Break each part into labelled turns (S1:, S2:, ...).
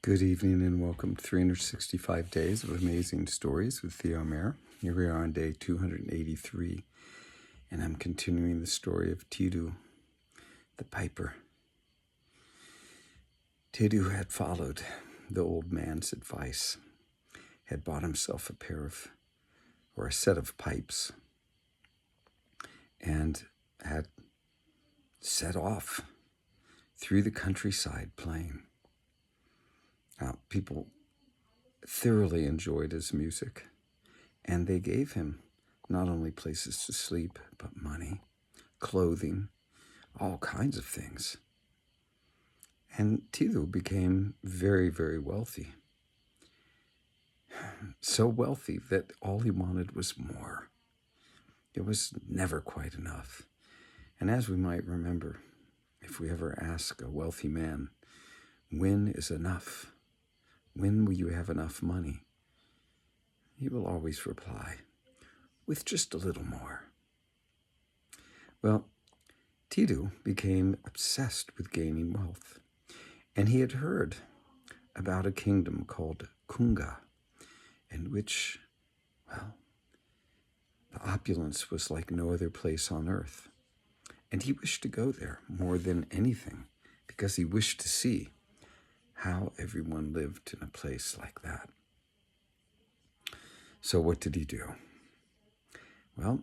S1: Good evening and welcome to 365 Days of Amazing Stories with Theo Mayer. Here we are on day 283, and I'm continuing the story of Tiidu the Piper. Tiidu had followed the old man's advice, had bought himself a set of pipes, and had set off through the countryside playing. People thoroughly enjoyed his music, and they gave him not only places to sleep, but money, clothing, all kinds of things. And Tiidu became very, very wealthy. So wealthy that all he wanted was more. It was never quite enough. And as we might remember, if we ever ask a wealthy man, when is enough? When will you have enough money? He will always reply, with just a little more. Well, Tiidu became obsessed with gaining wealth, and he had heard about a kingdom called Kunga, in which, the opulence was like no other place on earth. And he wished to go there more than anything, because he wished to see how everyone lived in a place like that. So what did he do? Well,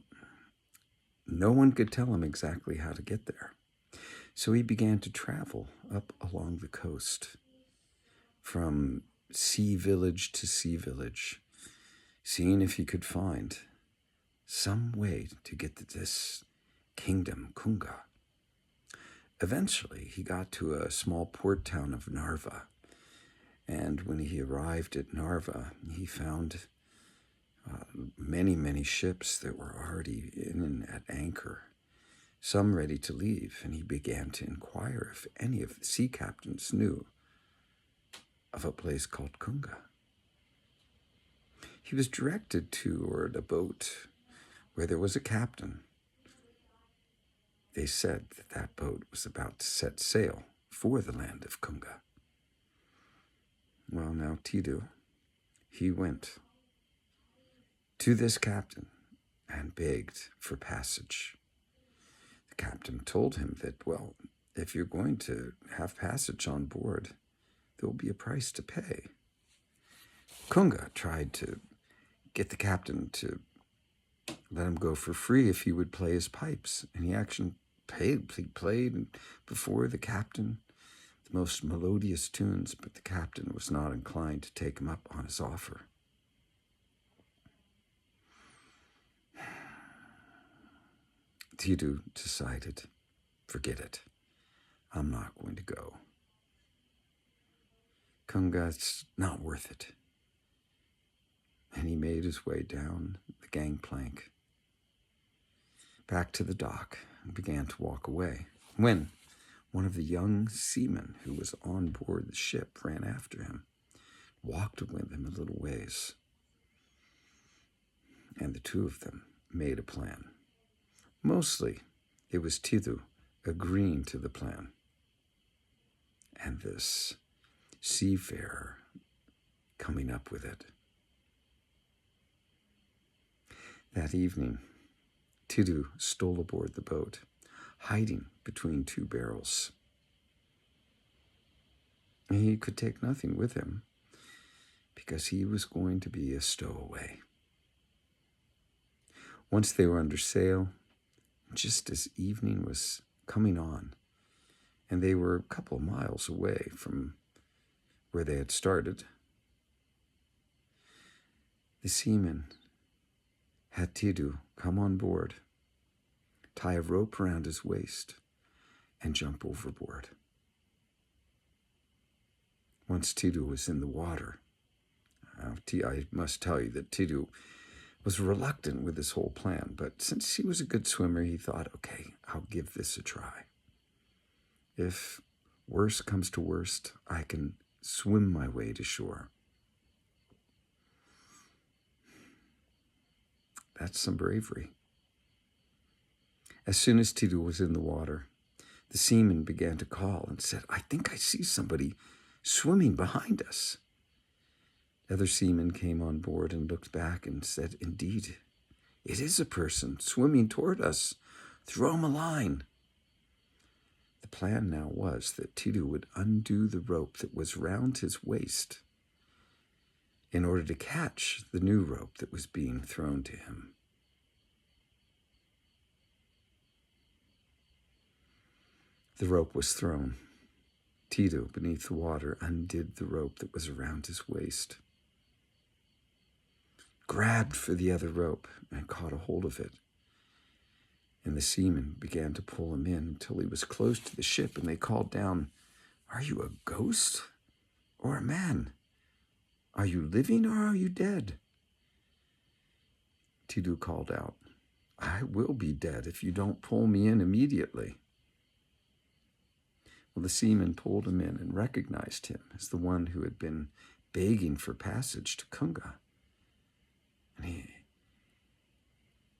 S1: no one could tell him exactly how to get there. So he began to travel up along the coast, from sea village to sea village, seeing if he could find some way to get to this kingdom, Kunga. Eventually, he got to a small port town of Narva, and when he arrived at Narva, he found many ships that were already in and at anchor, some ready to leave, and he began to inquire if any of the sea captains knew of a place called Kunga. He was directed toward a boat where there was a captain. They said that that boat was about to set sail for the land of Kunga. Well, now Tiidu, he went to this captain and begged for passage. The captain told him that, if you're going to have passage on board, there will be a price to pay. Kunga tried to get the captain to let him go for free if he would play his pipes, and he actually played before the captain the most melodious tunes, but the captain was not inclined to take him up on his offer. Tiidu decided, forget it. I'm not going to go. Kunga's not worth it. And he made his way down the gangplank back to the dock and began to walk away, when one of the young seamen who was on board the ship ran after him, walked with him a little ways, and the two of them made a plan. Mostly, it was Tiidu agreeing to the plan, and this seafarer coming up with it. That evening, Tiidu stole aboard the boat, hiding between two barrels. He could take nothing with him, because he was going to be a stowaway. Once they were under sail, just as evening was coming on, and they were a couple of miles away from where they had started, the seaman had Tiidu come on board, tie a rope around his waist, and jump overboard. Once Tiidu was in the water, I must tell you that Tiidu was reluctant with this whole plan, but since he was a good swimmer, he thought, okay, I'll give this a try. If worst comes to worst, I can swim my way to shore. That's some bravery. As soon as Tiidu was in the water, the seaman began to call and said, I think I see somebody swimming behind us. The other seamen came on board and looked back and said, "Indeed, it is a person swimming toward us. Throw him a line." The plan now was that Tiidu would undo the rope that was round his waist in order to catch the new rope that was being thrown to him. The rope was thrown. Tiidu, beneath the water, undid the rope that was around his waist, grabbed for the other rope, and caught a hold of it. And the seamen began to pull him in until he was close to the ship, and they called down, "Are you a ghost or a man? Are you living or are you dead?" Tiidu called out, "I will be dead if you don't pull me in immediately." Well, the seamen pulled him in and recognized him as the one who had been begging for passage to Kunga. And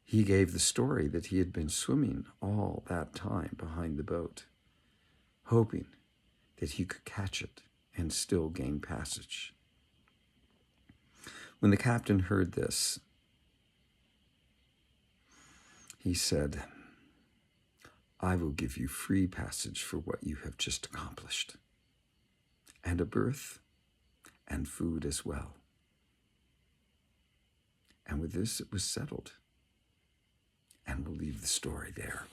S1: he gave the story that he had been swimming all that time behind the boat, hoping that he could catch it and still gain passage. When the captain heard this, he said, "I will give you free passage for what you have just accomplished, and a berth and food as well." And with this, it was settled. And we'll leave the story there.